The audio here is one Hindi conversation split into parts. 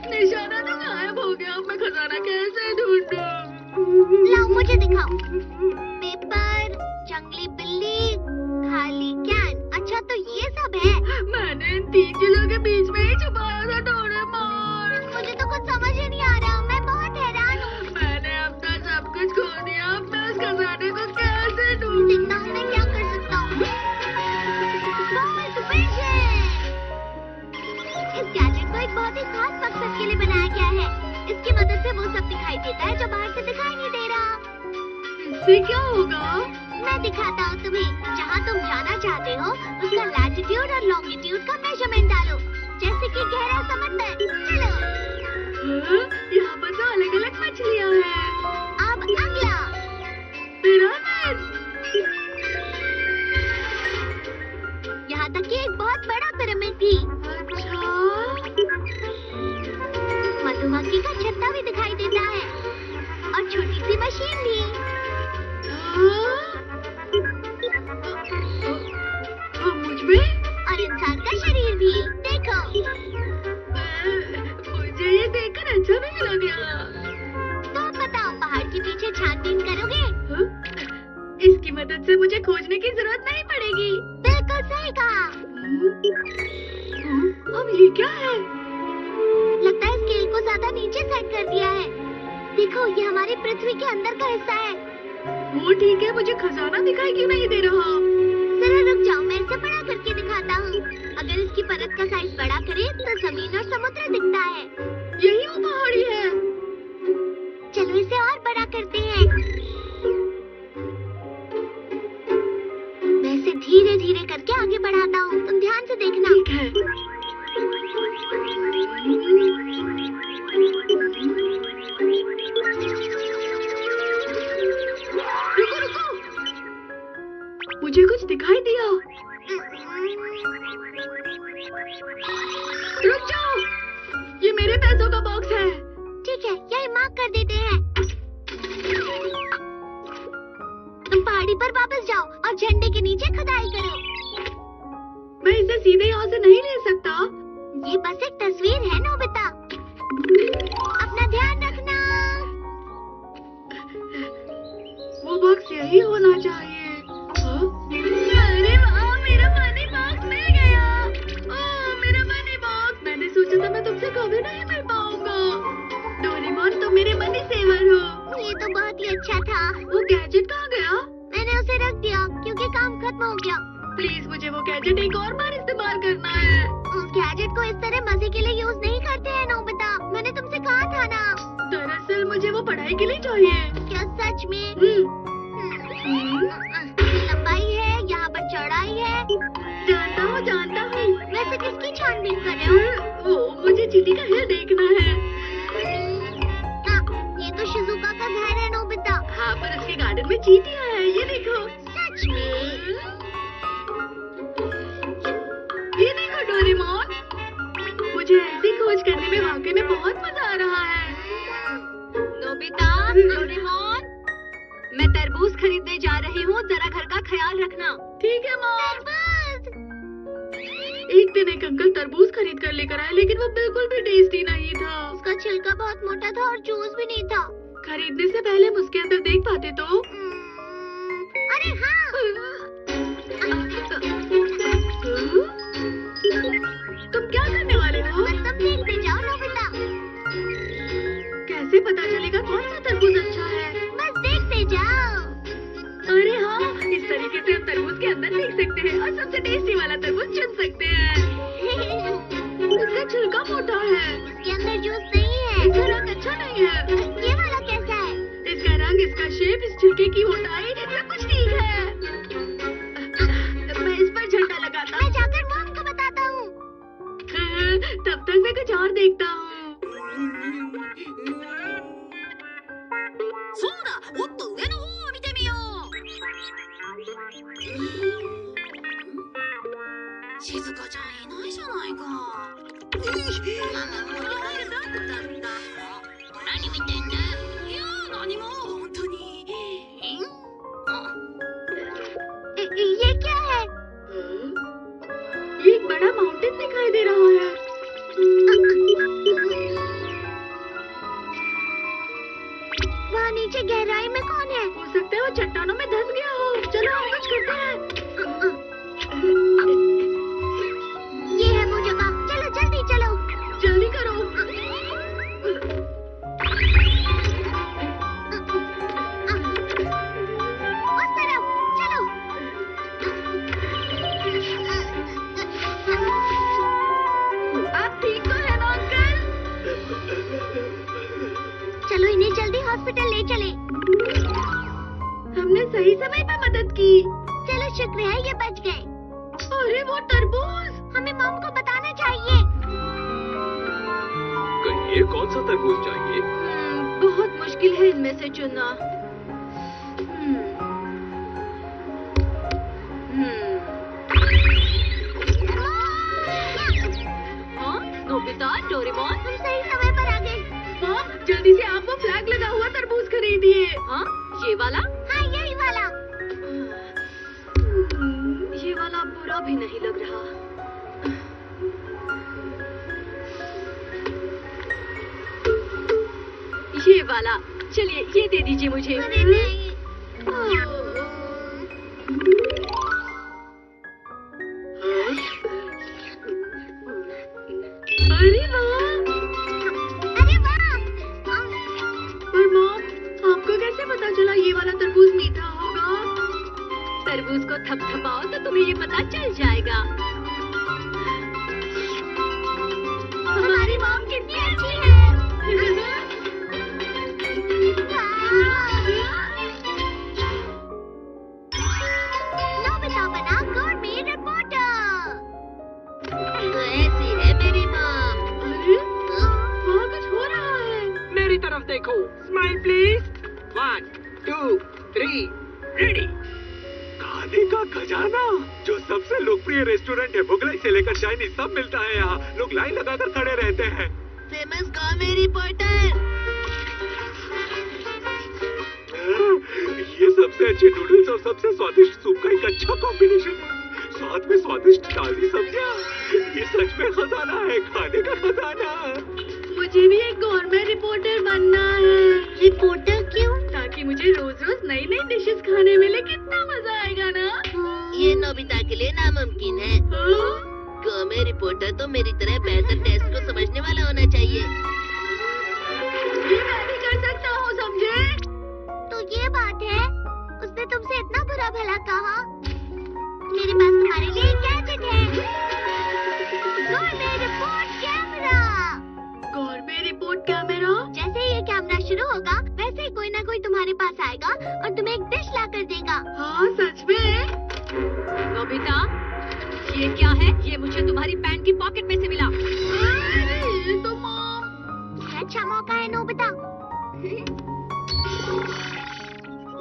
निशाना तो गायब हो गया। अब मैं खजाना कैसे ढूंढूं? लाओ मुझे दिखाओ। पेपर, जंगली बिल्ली, खाली कैन। अच्छा तो ये सब है। मैंने इन 3 चीजों के बीच में ही छुपाया था डोरेमोन। मुझे तो कुछ समझ ही नहीं आ रहा। मैं बहुत हैरान हूँ। मैंने अपना सब कुछ खो दिया। अब मैं उस खजाने को कैसे ढूंढूं? देखता हूँ मैं क्या कर सकता हूँ। बहुत विजय! इस गैजेट को एक बहुत ही खास मकसद के लिए बनाया गया है। इसकी मदद से वो सब दिखाई देता है जो बाहर से दिखाई नहीं दे रहा। इससे क्या होगा? मैं दिखाता हूँ तुम्हें। जहाँ तुम जाना चाहते हो उसका लैटिट्यूड और लॉन्गिट्यूड का मेजरमेंट डालो। जैसे कि गहरा समंदर। चलो। यहाँ पर तो अलग अलग मछलियाँ हैं। अब अगला। पिरामिड। यहाँ तक कि एक बहुत बड़ा पिरामिड भी। अच्छा। मधुमक्खी का छत्ता भी दिखाई देता है और छोटी सी मशीन भी। मुझ में? और इंसान का शरीर भी। देखो। मुझे ये देखकर अच्छा नहीं लग रहा। तो अब बताओ पहाड़ के पीछे छानबीन करोगे? इसकी मदद से मुझे खोजने की जरूरत नहीं पड़ेगी। बिल्कुल सही कहा। अब ये क्या है? लगता है स्केल को ज्यादा नीचे सेट कर दिया है। देखो ये हमारी पृथ्वी के अंदर का हिस्सा है। वो ठीक है, मुझे खजाना दिखाई क्यों नहीं दे रहा? जरा रुक जाओ, मैं इसे बड़ा करके दिखाता हूँ। अगर इसकी परत का साइज बड़ा करे तो जमीन और समुद्र दिखता है। यही वो पहाड़ी है। चलो इसे और बड़ा करते हैं। मैं इसे धीरे धीरे करके आगे बढ़ाता हूँ। तुम ध्यान से देखना। ठीक है। रुको रुको, मुझे कुछ दिखाई दिया। रुक जाओ, ये मेरे पैसों का बॉक्स है। ठीक है, यही मार्क कर देते हैं। तुम पहाड़ी पर वापस जाओ और झंडे के नीचे खुदाई करो। मैं इसे सीधे यहाँ से नहीं ले सकता। ये बस एक तस्वीर है नोबिता। अपना ध्यान रखना। वो बॉक्स यही होना चाहिए। अरे वाह, मेरा मनी बॉक्स मिल गया। ओह, मेरा मनी बॉक्स। मैंने सोचा था मैं तुमसे कभी नहीं मिल पाऊंगा। डोरेमोन, तुम मेरे मनी सेवर हो। ये तो बहुत ही अच्छा था। वो गैजेट कहाँ गया? मैंने उसे रख दिया क्योंकि काम खत्म हो गया। प्लीज मुझे वो गैजेट एक और बार इस्तेमाल करना है। उस गैजेट को इस तरह मजे के लिए यूज नहीं करते हैं नोबिता। मैंने तुमसे कहा था ना। दरअसल मुझे वो पढ़ाई के लिए चाहिए। क्या सच में? हम्म। लंबाई है, यहाँ पर चौड़ाई है। जानता हूँ जानता हूँ। वैसे किसकी छानबीन कर रहे हो? ओ, मुझे चीटी का हिल देखना है। ये तो शिजुका का घर है नोबिता। हाँ, पर उसके गार्डन में चीटियाँ हैं। ये देखो। सच में? ये देखो डोरेमोन, मुझे ऐसी खोज करने में वाकई में बहुत मजा आ रहा है। नोबिता, डोरेमोन, मैं तरबूज खरीदने जा रही हूँ। जरा घर का ख्याल रखना। ठीक है माँ। तरबूज। एक दिन एक अंकल तरबूज खरीद कर लेकर आए, लेकिन वो बिल्कुल भी टेस्टी नहीं था। उसका छिलका बहुत मोटा था और जूस भी नहीं था। खरीदने से पहले हम उसके अंदर देख पाते तो। अरे हाँ। तुम क्या करने वाले हो? बस तुम देखते जाओ नोबिता। कैसे पता चलेगा कौन सा तरबूज अच्छा है? बस देखते जाओ। अरे हाँ, इस तरीके से हम तरबूज के अंदर देख सकते हैं और सबसे टेस्टी वाला तरबूज चुन सकते हैं। इसका छिलका मोटा है। इसके अंदर जूस नहीं है। इसका रंग अच्छा नहीं है। ये वाला कैसा है? इसका रंग, इसका शेप, इस छिलके की मोटाई, सब कुछ ठीक है। मैं इस पर झंडा लगाता मैं जाकर मॉम को बताता हूँ। तब तक मैं कुछ और देखता हूँ। そうだ、もっと上の方を見てみよう。静香ちゃんいないじゃないか。何見てんだ？いや、何も本当に。ये क्या है? ये एक बड़ा माउंटेन दिखाई दे रहा है। गहराई में कौन है? हो सकता है वो चट्टानों में धंस गया हो। चलो हम कुछ करते हैं। ये है वो जगह। चलो जल्दी चलो। जल्दी करो। उस तरफ चलो। आप ठीक तो है ना अंकल? चलो इन्हें जल्दी हॉस्पिटल ले चले। हमने सही समय पर मदद की। चलो शुक्र है ये बच गए। अरे वो तरबूज! हमें मॉम को बताना चाहिए। कहिए कौन सा तरबूज चाहिए? बहुत मुश्किल है इनमें से चुनना। हाँ, नोबिता, डोरेमोन, हम सही समय पर आ गए। मॉम, जल्दी से आप वो फ्लैग लगा हुआ तरबूज खरीदिए। हाँ, ये वाला? हाँ यही वाला। ये वाला बुरा भी नहीं लग रहा। ये वाला, चलिए ये दे दीजिए मुझे। अरे नहीं। अरे वाह! अरे वाह। पर मॉम, आपको कैसे पता चला ये वाला तरबूज मीठा होगा? तरबूज को थपथपाओ तो तुम्हें ये पता चल जाएगा। हमारी मॉम कितनी अच्छी है। नोबिता बना गोरमी रिपोर्टर। तो ऐसी है मेरी मॉम। अरे वहाँ कुछ हो रहा है। मेरी तरफ देखो। Smile please. 1 2 3 रेडी। खाने का खजाना, जो सबसे लोकप्रिय रेस्टोरेंट है, मुगलाई से लेकर चाइनीज सब मिलता है यहाँ। लोग लाइन लगाकर खड़े रहते हैं। फेमस गोरमी रिपोर्टर। ये सबसे अच्छे नूडल्स और सबसे स्वादिष्ट सूप का एक अच्छा कॉम्बिनेशन है। साथ में स्वादिष्ट ताजी सब्जियाँ। ये सच में खजाना है, खाने का खजाना। मुझे भी एक गवर्नमेंट रिपोर्टर बनना है। रिपोर्टर क्यों? ताकि मुझे रोज रोज नई नई डिशेस खाने मिले। कितना मजा आएगा ना? ये नोबिता के लिए नामुमकिन है। हाँ? गोरमी रिपोर्टर तो मेरी तरह बेहतर टेस्ट को समझने वाला होना चाहिए। ये मैं भी कर सकता हूँ, समझे? तो ये बात है, उसने तुमसे इतना बुरा भला कहा। मेरे पास तुम्हारे लिए एक गैजेट है। गोरमी report camera. Government report camera? जैसे ही ये कैमरा शुरू होगा, वैसे ही कोई ना कोई तुम्हारे पास आएगा और तुम्हें एक डिश ला कर देगा। हाँ सच में? नोबिता, ये क्या है? ये मुझे तुम्हारी पैंट की पॉकेट में से मिला। अरे ये तो मॉम। ये अच्छा मौका है नोबिता।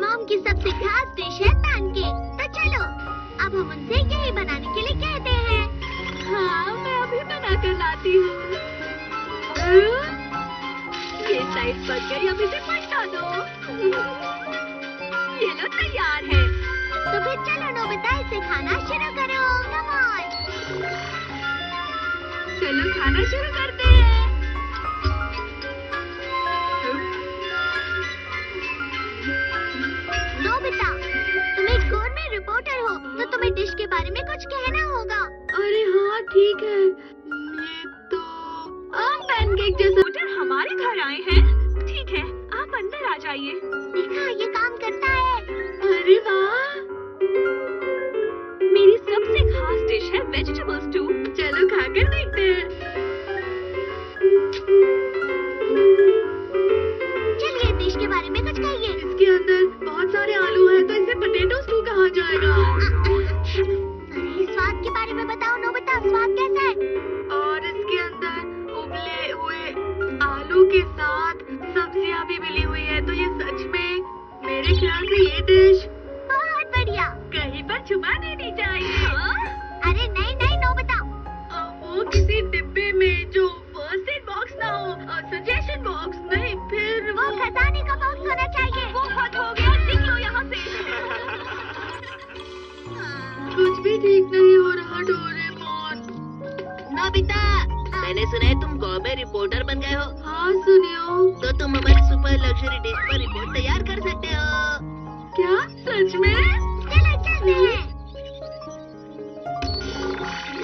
मॉम की सबसे खास डिश है पैनकेक। तो चलो, अब हम उनसे यही बनाने के लिए कहते हैं। हाँ, मैं अभी बना कर लाती हूँ। ये साइड पक गई, अब इसे पलटा दो। ये लो, तैयार है। तो फिर चलो नोबिता, इसे खाना शुरू करो। Come on. चलो खाना शुरू करते हैं। नोबिता, तुम एक गोरमी रिपोर्टर हो, तो तुम्हें डिश के बारे में कुछ कहना होगा। अरे हाँ ठीक है। ये तो पैनकेक जैसा रिपोर्टर हमारे घर आए हैं। ठीक है, आप अंदर आ जाइए। देखा, ये काम करता है। अरे वाह! मेरी सबसे खास डिश है वेजिटेबल स्टू। चलो खाकर देखते हैं। चलिए डिश के बारे में कुछ कहिए। इसके अंदर बहुत सारे आलू हैं, तो इसे पोटैटो स्टू कहा जाएगा। अरे स्वाद के बारे में बताओ नोबिता, स्वाद कैसा है? और इसके अंदर उबले हुए आलू के साथ सब्जियां भी मिली हुई है। तो ये सच में, मेरे ख्याल से ये डिश बहुत बढ़िया। कहीं पर छुपा देनी चाहिए। अरे नहीं नहीं नोबिता, वो किसी डिब्बे में जो फर्स्ट एड बॉक्स ना हो, सजेशन बॉक्स नहीं, फिर वो खजाने का बॉक्स होना चाहिए। वो हद हो गया, निकलो यहाँ से। कुछ भी ठीक नहीं हो रहा डोरेमोन। नोबिता, मैंने सुना है तुम गोरमी रिपोर्टर पहुंच गए हो, हाँ सुनियो। तो तुम हमारी सुपर लग्जरी डिश पर रिपोर्ट तैयार कर सकते हो। क्या सच में? चलो चलते हैं।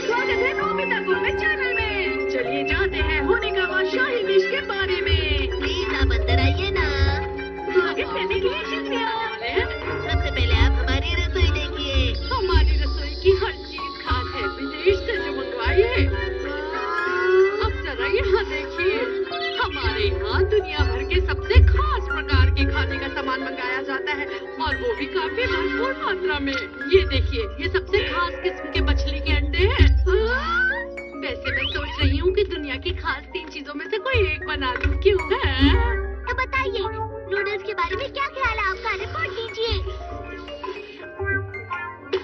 स्वागत है नोबिता गोurmet चैनल में। चलिए जानते हैं होनिकावा शाही डिश के बारे में। प्लीज आप अंदर आइए ना। स्वागत करने के लिए शुक्रिया। सबसे पहले आप हमारी रसोई देखिए। हमारी रसोई की हर चीज खास है, विदेश से जो मंगवाई है। अब जरा यहाँ देखिए, हमारे यहाँ दुनिया भर के सबसे खास प्रकार के खाने का सामान मंगाया जाता है और वो भी काफी भरपूर मात्रा में। ये देखिए, ये सबसे खास किस्म के मछली के अंडे हैं। वैसे मैं सोच रही हूँ कि दुनिया की खास 3 चीजों में से कोई एक बना लूँ, क्यों है? तो बताइए, नूडल्स के बारे में क्या ख्याल है आपका? रिपोर्ट दीजिए।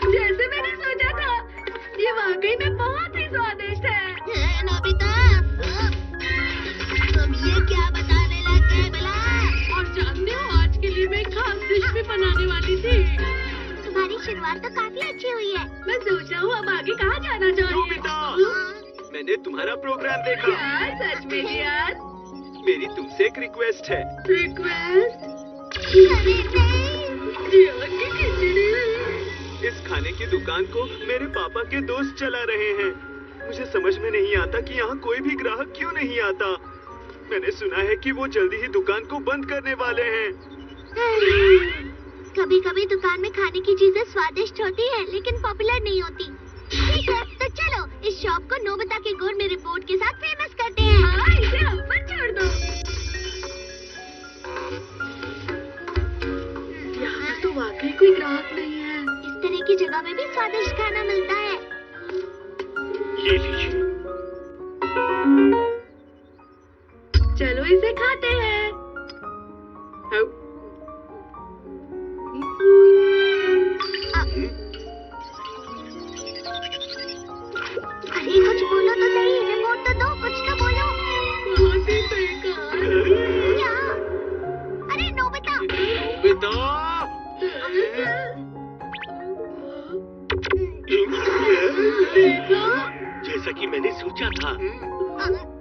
जैसे मैंने सोचा था, ये वाकई में बहुत ही स्वादिष्ट है। नोबिता, तुम ये क्या बताने लग गए भला? और जानते हो, आज के लिए मैं खास डिश भी बनाने वाली थी। तुम्हारी शुरुआत तो काफी अच्छी हुई है। मैं सोच रहा हूँ अब आगे कहाँ जाना चाहिए। नोबिता, मैंने तुम्हारा प्रोग्राम देखा। क्या सच में जियान? मेरी तुमसे एक रिक्वेस्ट है। रिक्वेस्ट? अरे नहीं। जियान की खिचड़ी। इस खाने की दुकान को मेरे पापा के दोस्त चला रहे हैं। मुझे समझ में नहीं आता कि यहाँ कोई भी ग्राहक क्यों नहीं आता। मैंने सुना है कि वो जल्दी ही दुकान को बंद करने वाले हैं। कभी कभी दुकान में खाने की चीजें स्वादिष्ट होती है, लेकिन पॉपुलर नहीं होती। ठीक है, तो चलो इस शॉप को नोबिता के गुड में रिपोर्ट के साथ फेमस करते हैं। हाँ, इसे हम पर छोड़ दो। यहाँ तो वाकई कोई ग्राहक नहीं है। इस तरह की जगह में भी स्वादिष्ट खाना मिलता है। ये लीजिए। चलो इसे खाते हैं। अरे कुछ बोलो तो सही, रिपोर्ट तो दो, कुछ तो बोलो। बहुत ही बेकार। क्या? अरे नोबिता। बेटा, जैसा कि मैंने सोचा था,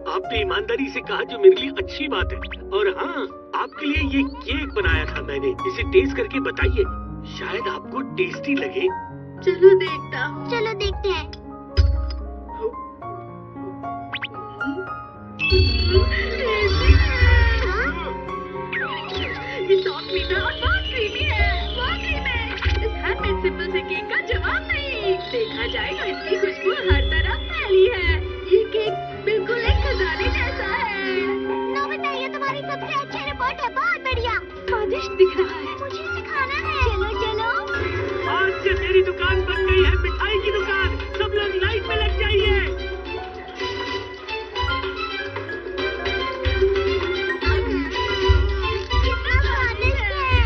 आपने ईमानदारी से कहा, जो मेरे लिए अच्छी बात है। और हाँ, आपके लिए ये केक बनाया था मैंने। इसे टेस्ट करके बताइए, शायद आपको टेस्टी लगे। चलो देखता हूँ। चलो देखते हैं। ये सॉफ्ट मीठा और बहुत क्रीमी है। बहुत क्रीम है। इस हैंडमेड सिंपल से केक का जवाब नहीं। देखा जाए तो इसकी खुशबू हर तरफ फैली है। ये केक बिल्कुल एक खजाने जैसा है। नोबिता, ये तुम्हारी सबसे अच्छी रिपोर्ट है। बहुत बढ़िया। स्वादिष्ट दिख रहा है। मुझे सिखाना है। चलो चलो। आज से मेरी दुकान बन गई है, मिठाई की दुकान। सब लोग लाइन में लग जाइए। कितना स्वादिष्ट है।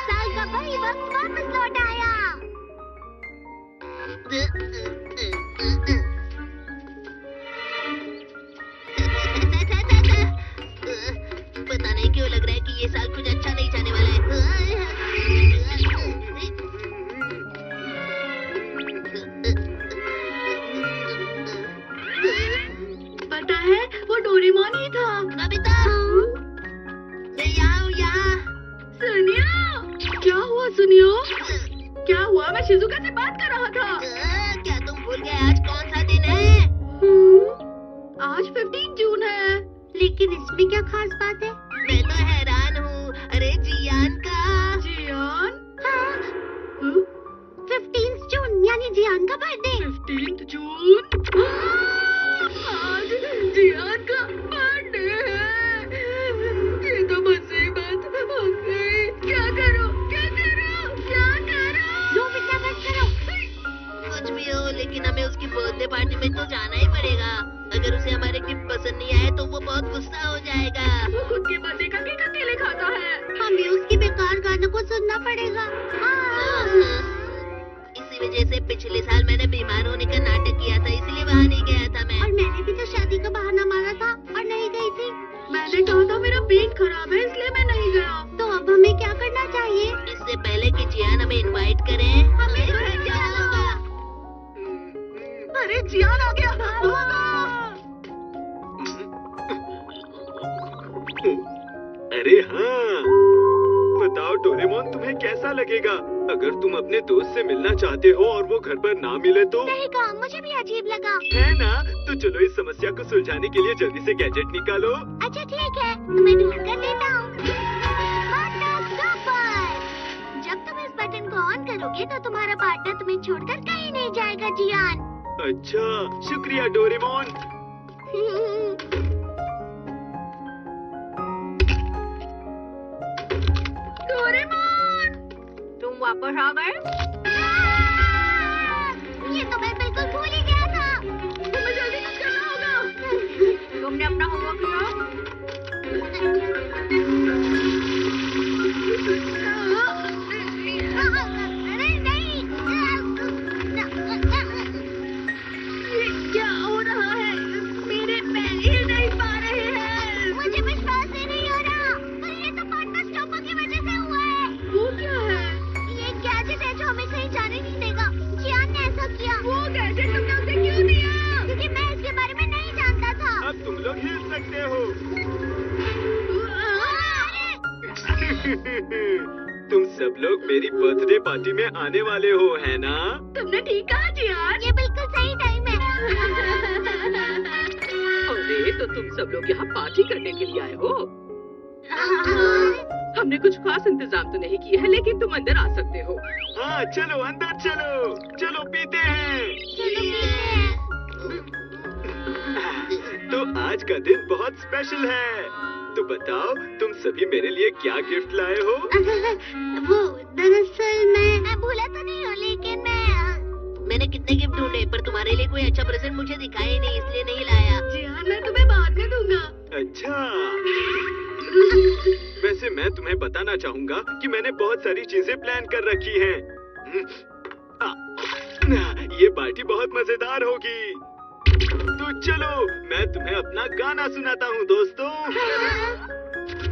साल का वही वक्त वापस लौट आया। पता नहीं क्यों लग रहा है कि ये साल कुछ अच्छा नहीं जाने वाला है। पता है, वो डोरेमोन ही था। नोबिता, यहाँ यहाँ। सुनियो। क्या हुआ सुनियो? क्या हुआ? मैं शिजुका से बात कर रहा था। क्या तुम भूल गए आज कौन सा दिन है? आज 15 जून है। लेकिन इसमें क्या खास बात है? मैं तो हैरान हूँ। अरे जियान का। जियान? हाँ, 15 जून यानी जियान का बर्थडे। 15 जून? आज जियान का बर्थडे है। ये तो मुसीबत हो गई। क्या करो? क्या करो? क्या करो? नोबिता, बस करो। कुछ भी हो, लेकिन हमें उसकी बर्थडे पार्टी में तो जाना ही पड़ेगा। अगर उसे हमारे गिफ्ट पसंद नहीं आए तो वो बहुत गुस्सा हो जाएगा। वो खुद के बर्थडे का केक अकेले खाता है। हमें उसके बेकार गानों को सुनना पड़ेगा। इसी वजह से पिछले साल मैंने बीमार होने का नाटक किया था, इसलिए वहाँ नहीं गया था मैं। और मैंने भी तो शादी का बहाना मारा था और नहीं गई थी। मैंने कहा था मेरा पेट खराब है, इसलिए मैं नहीं गया। तो अब हमें क्या करना चाहिए? इससे पहले कि जियान हमें इनवाइट करे, हमें घर जाना होगा। अरे जियान आ गया। अरे हाँ, बताओ डोरेमोन, तुम्हें कैसा लगेगा अगर तुम अपने दोस्त से मिलना चाहते हो और वो घर पर ना मिले तो? सही कहा, मुझे भी अजीब लगा। है ना? तो चलो इस समस्या को सुलझाने के लिए जल्दी से गैजेट निकालो। अच्छा ठीक है, मैं ढूंढ कर देता हूँ। जब तुम इस बटन को ऑन करोगे तो तुम्हारा पार्टनर तुम्हें छोड़कर कहीं नहीं जाएगा जियान। अच्छा, शुक्रिया डोरेमोन। डोरेमोन, तुम वापस आ गए? ये तो मैं बिल्कुल भूल ही गया था। तुम्हें जल्दी कुछ करना होगा। तुमने अपना होमवर्क किया? अरे नहीं। ये क्या हो रहा है? मेरे पैर हिल नहीं पा रहे हैं। मुझे विश्वास ही नहीं हो रहा, पर ये तो पार्टनर स्टॉपर की वजह से हुआ है। वो क्या है? ये गैजेट है जो हमें कहीं जाने नहीं देगा। जियान ने ऐसा किया। वो गैजेट तुमने उसे क्यों दिया? क्योंकि मैं इसके बारे में नहीं जानता था। अब तुम लोग हिल सकते हो। तुम सब लोग मेरी बर्थडे पार्टी में आने वाले हो, है ना? तुमने ठीक कहा जियान। ये बिल्कुल सही टाइम है। अरे तो तुम सब लोग यहाँ पार्टी करने के लिए आए हो? हमने कुछ खास इंतजाम तो नहीं किए हैं, लेकिन तुम अंदर आ सकते हो। हाँ चलो अंदर चलो, चलो पीते हैं। तो आज का दिन बहुत स्पेशल है। तो बताओ तुम सभी मेरे लिए क्या गिफ्ट लाए हो? वो दरअसल मैं भूला तो नहीं हूँ, लेकिन मैंने कितने गिफ्ट ढूंढे पर तुम्हारे लिए कोई अच्छा प्रेजेंट मुझे दिखा ही नहीं, इसलिए नहीं लाया। जियान, मैं तुम्हें बाद में दूंगा। अच्छा, वैसे मैं तुम्हें बताना चाहूँगा कि मैंने बहुत सारी चीजें प्लान कर रखी हैं। ये पार्टी बहुत मजेदार होगी। तो चलो मैं तुम्हें अपना गाना सुनाता हूँ दोस्तों।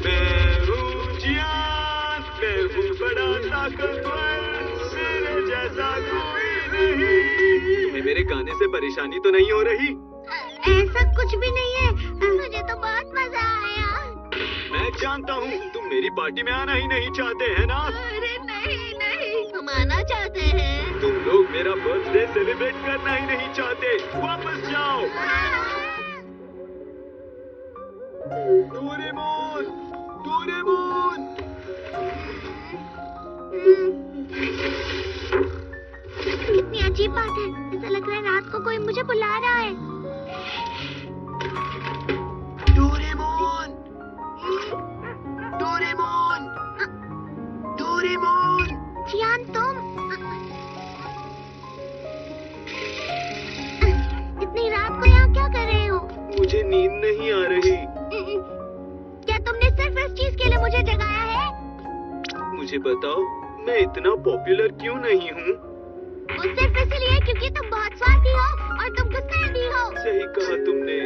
मैं हूँ जियान, मैं हूँ बड़ा ताकतवर, मेरे जैसा कोई नहीं। तुम्हें मेरे गाने से परेशानी तो नहीं हो रही? ऐसा कुछ भी नहीं है, मुझे तो बहुत मजा आया। मैं जानता हूँ तुम मेरी पार्टी में आना ही नहीं चाहते हैं ना? अरे नहीं नहीं, हम आना चाहते हैं। तुम लोग मेरा बर्थडे सेलिब्रेट करना ही नहीं चाहते। वापस जाओ। Doraemon, Doraemon. कितनी अजीब बात है, ऐसा लग रहा है रात को कोई मुझे बुला रहा है। Doraemon, Doraemon, Doraemon. जियान तुम इतनी रात को यहाँ क्या कर रहे हो? मुझे नींद नहीं आ रही। क्या तुमने सिर्फ इस चीज के लिए मुझे जगाया है? मुझे बताओ मैं इतना पॉपुलर क्यों नहीं हूँ? वो सिर्फ इसलिए क्योंकि तुम बहुत स्वार्थी हो और तुम गुस्से भी हो। सही कहा तुमने।